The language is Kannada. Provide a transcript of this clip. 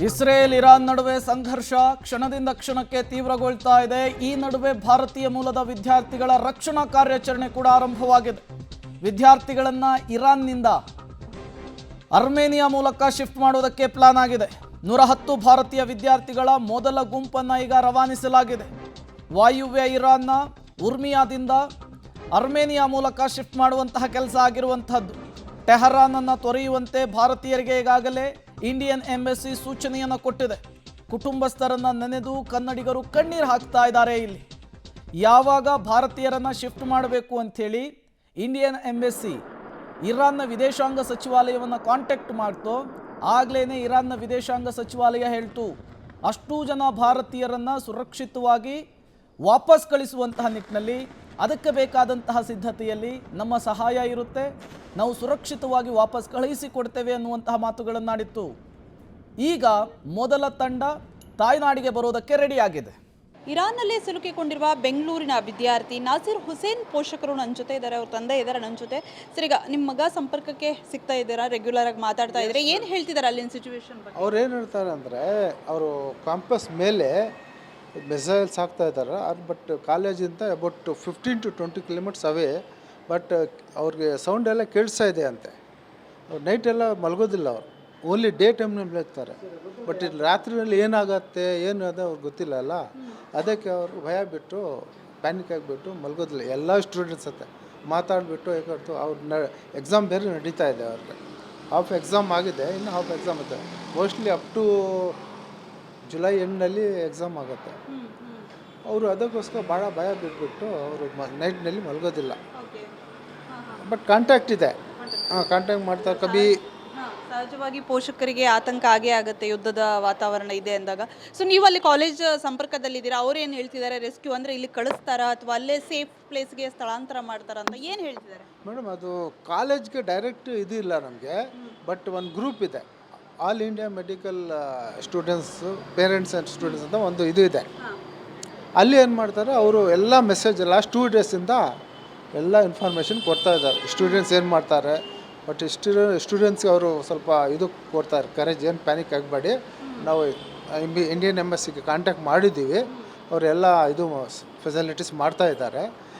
ಇಸ್ರೇಲ್ ಇರಾನ್ ನಡುವೆ ಸಂಘರ್ಷ ಕ್ಷಣದಿಂದ ಕ್ಷಣಕ್ಕೆ ತೀವ್ರಗೊಳ್ತಾ ಇದೆ. ಈ ನಡುವೆ ಭಾರತೀಯ ಮೂಲದ ವಿದ್ಯಾರ್ಥಿಗಳ ರಕ್ಷಣಾ ಕಾರ್ಯಾಚರಣೆ ಕೂಡ ಆರಂಭವಾಗಿದೆ. ವಿದ್ಯಾರ್ಥಿಗಳನ್ನ ಇರಾನ್ನಿಂದ ಅರ್ಮೇನಿಯಾ ಮೂಲಕ ಶಿಫ್ಟ್ ಮಾಡುವುದಕ್ಕೆ ಪ್ಲಾನ್ ಆಗಿದೆ. 110 ಭಾರತೀಯ ವಿದ್ಯಾರ್ಥಿಗಳ ಮೊದಲ ಗುಂಪನ್ನು ಈಗ ರವಾನಿಸಲಾಗಿದೆ. ವಾಯುವ್ಯ ಇರಾನ್ನ ಉರ್ಮಿಯಾದಿಂದ ಅರ್ಮೇನಿಯಾ ಮೂಲಕ ಶಿಫ್ಟ್ ಮಾಡುವಂತಹ ಕೆಲಸ ಆಗಿರುವಂಥದ್ದು. ಟೆಹರಾನ್ ಅನ್ನು ತೊರೆಯುವಂತೆ ಭಾರತೀಯರಿಗೆ ಈಗಾಗಲೇ ಇಂಡಿಯನ್ ಎಂಬಸಿ ಸೂಚನೆಯನ್ನು ಕೊಟ್ಟಿದೆ. ಕುಟುಂಬಸ್ಥರನ್ನು ನೆನೆದು ಕನ್ನಡಿಗರು ಕಣ್ಣೀರು ಹಾಕ್ತಾ ಇದ್ದಾರೆ. ಇಲ್ಲಿ ಯಾವಾಗ ಭಾರತೀಯರನ್ನು ಶಿಫ್ಟ್ ಮಾಡಬೇಕು ಅಂಥೇಳಿ ಇಂಡಿಯನ್ ಎಂಬಸಿ ಇರಾನ್ನ ವಿದೇಶಾಂಗ ಸಚಿವಾಲಯವನ್ನು ಕಾಂಟ್ಯಾಕ್ಟ್ ಮಾಡ್ತೋ ಆಗಲೇ ಇರಾನ್ನ ವಿದೇಶಾಂಗ ಸಚಿವಾಲಯ ಹೇಳ್ತು ಅಷ್ಟೂ ಜನ ಭಾರತೀಯರನ್ನು ಸುರಕ್ಷಿತವಾಗಿ ವಾಪಸ್ ಕಳಿಸುವಂತಹ ನಿಟ್ಟಿನಲ್ಲಿ ಅದಕ್ಕೆ ಬೇಕಾದಂತಹ ಸಿದ್ಧತೆಯಲ್ಲಿ ನಮ್ಮ ಸಹಾಯ ಇರುತ್ತೆ, ನಾವು ಸುರಕ್ಷಿತವಾಗಿ ವಾಪಸ್ ಕಳುಹಿಸಿಕೊಡ್ತೇವೆ ಅನ್ನುವಂತಹ ಮಾತುಗಳನ್ನಾಡಿತ್ತು. ಈಗ ಮೊದಲ ತಂಡ ತಾಯ್ನಾಡಿಗೆ ಬರೋದಕ್ಕೆ ರೆಡಿಯಾಗಿದೆ. ಇರಾನ್ನಲ್ಲೇ ಸಿಲುಕಿಕೊಂಡಿರುವ ಬೆಂಗಳೂರಿನ ವಿದ್ಯಾರ್ಥಿ ನಾಸಿರ್ ಹುಸೇನ್ ಪೋಷಕರು ನನ್ನ ಜೊತೆ ಇದ್ದಾರೆ, ಅವ್ರ ತಂದೆ ಇದ್ದಾರೆ ನನ್ನ ಜೊತೆ. ಸರ್, ಈಗ ನಿಮ್ಮ ಮಗ ಸಂಪರ್ಕಕ್ಕೆ ಸಿಗ್ತಾ ಇದ್ದೀರಾ? ರೆಗ್ಯುಲರ್ ಆಗಿ ಮಾತಾಡ್ತಾ ಇದ್ದಾರೆ. ಏನು ಹೇಳ್ತಿದ್ದಾರೆ ಅಲ್ಲಿನ ಸಿಚುವೇಶನ್ ಬಗ್ಗೆ? ಅವ್ರು ಏನು ಹೇಳ್ತಾರೆ ಅಂದರೆ, ಅವರು ಕ್ಯಾಂಪಸ್ ಮೇಲೆ ಮಿಸೈಲ್ಸ್ ಹಾಕ್ತಾ ಇದ್ದಾರೆ. ಬಟ್ ಕಾಲೇಜಿಂದ about 15 to 20 kilometres away. But ಅವ್ರಿಗೆ ಸೌಂಡ್ ಎಲ್ಲ ಕೇಳಿಸ್ತಾ ಇದೆ ಅಂತೆ. ಅವ್ರು ನೈಟ್ ಎಲ್ಲ ಮಲಗೋದಿಲ್ಲ, ಅವರು ಓನ್ಲಿ ಡೇ ಟೈಮ್ನಲ್ಲಿ ಮಲಗ್ತಾರೆ. ಬಟ್ ಇಲ್ಲಿ ರಾತ್ರಿಯಲ್ಲಿ ಏನಾಗತ್ತೆ ಏನು ಅದು ಅವ್ರಿಗೆ ಗೊತ್ತಿಲ್ಲ ಅಲ್ಲ, ಅದಕ್ಕೆ ಅವರು ಭಯ ಬಿಟ್ಟು ಪ್ಯಾನಿಕ್ ಆಗಿಬಿಟ್ಟು ಮಲಗೋದಿಲ್ಲ. ಎಲ್ಲ ಸ್ಟೂಡೆಂಟ್ಸ್ ಹತ್ತೆ ಮಾತಾಡಿಬಿಟ್ಟು ಹೇಗಾಡ್ತು. ಅವ್ರ ಎಕ್ಸಾಮ್ ಬೇರೆ ನಡೀತಾ ಇದೆ. ಅವ್ರಿಗೆ ಹಾಫ್ ಎಕ್ಸಾಮ್ ಆಗಿದೆ, ಇನ್ನು ಹಾಫ್ ಎಕ್ಸಾಮ್ ಇದೆ. ಮೋಸ್ಟ್ಲಿ ಅಪ್ ಟು ಜುಲೈ ಎಂಡ್ನಲ್ಲಿ ಎಕ್ಸಾಮ್ ಆಗುತ್ತೆ. ಅವರು ಅದಕ್ಕೋಸ್ಕರ ಭಾಳ ಭಯ ಬಿಟ್ಬಿಟ್ಟು ಅವರು ನೈಟ್ನಲ್ಲಿ ಮಲಗೋದಿಲ್ಲ. ಬಟ್ ಕಾಂಟ್ಯಾಕ್ಟ್ ಇದೆ, ಕಾಂಟ್ಯಾಕ್ಟ್ ಮಾಡ್ತಾರೆ. ಕಬಿ ಸಹಜವಾಗಿ ಪೋಷಕರಿಗೆ ಆತಂಕ ಆಗೇ ಆಗುತ್ತೆ, ಯುದ್ಧದ ವಾತಾವರಣ ಇದೆ ಅಂದಾಗ. ಸೊ ನೀವು ಅಲ್ಲಿ ಕಾಲೇಜ್ ಸಂಪರ್ಕದಲ್ಲಿದ್ದೀರಾ, ಅವ್ರು ಏನು ಹೇಳ್ತಿದ್ದಾರೆ? ರೆಸ್ಕ್ಯೂ ಅಂದರೆ ಇಲ್ಲಿ ಕಳಿಸ್ತಾರಾ ಅಥವಾ ಅಲ್ಲೇ ಸೇಫ್ ಪ್ಲೇಸ್ಗೆ ಸ್ಥಳಾಂತರ ಮಾಡ್ತಾರಾ ಅಂತ ಏನು ಹೇಳ್ತಿದ್ದಾರೆ? ಮೇಡಮ್, ಅದು ಕಾಲೇಜ್ಗೆ ಡೈರೆಕ್ಟ್ ಇದು ಇಲ್ಲ ನಮಗೆ. ಬಟ್ ಒಂದು ಗ್ರೂಪ್ ಇದೆ, all India medical students parents and students ಅಂತ ಒಂದು ಇದು ಇದೆ. ಅಲ್ಲಿ ಏನು ಮಾಡ್ತಾರೆ, ಅವರು ಎಲ್ಲ ಮೆಸೇಜ್ ಲಾಸ್ಟ್ 2 ಡೇಸಿಂದ ಎಲ್ಲ ಇನ್ಫಾರ್ಮೇಷನ್ ಕೊಡ್ತಾ ಇದ್ದಾರೆ. ಸ್ಟೂಡೆಂಟ್ಸ್ ಏನು ಮಾಡ್ತಾರೆ, ಬಟ್ ಸ್ಟೂಡೆಂಟ್ಸ್ಗೆ ಅವರು ಸ್ವಲ್ಪ ಇದು ಕೊಡ್ತಾರೆ, ಕರೇಜ್, ಏನು ಪ್ಯಾನಿಕ್ ಆಗಬೇಡಿ, ನಾವು ಇಂಡಿಯನ್ ಎಂಬಸಿಗೆ ಕಾಂಟ್ಯಾಕ್ಟ್ ಮಾಡಿದ್ದೀವಿ, ಅವರೆಲ್ಲ ಇದು ಫೆಸಿಲಿಟೀಸ್ ಮಾಡ್ತಾ ಇದ್ದಾರೆ.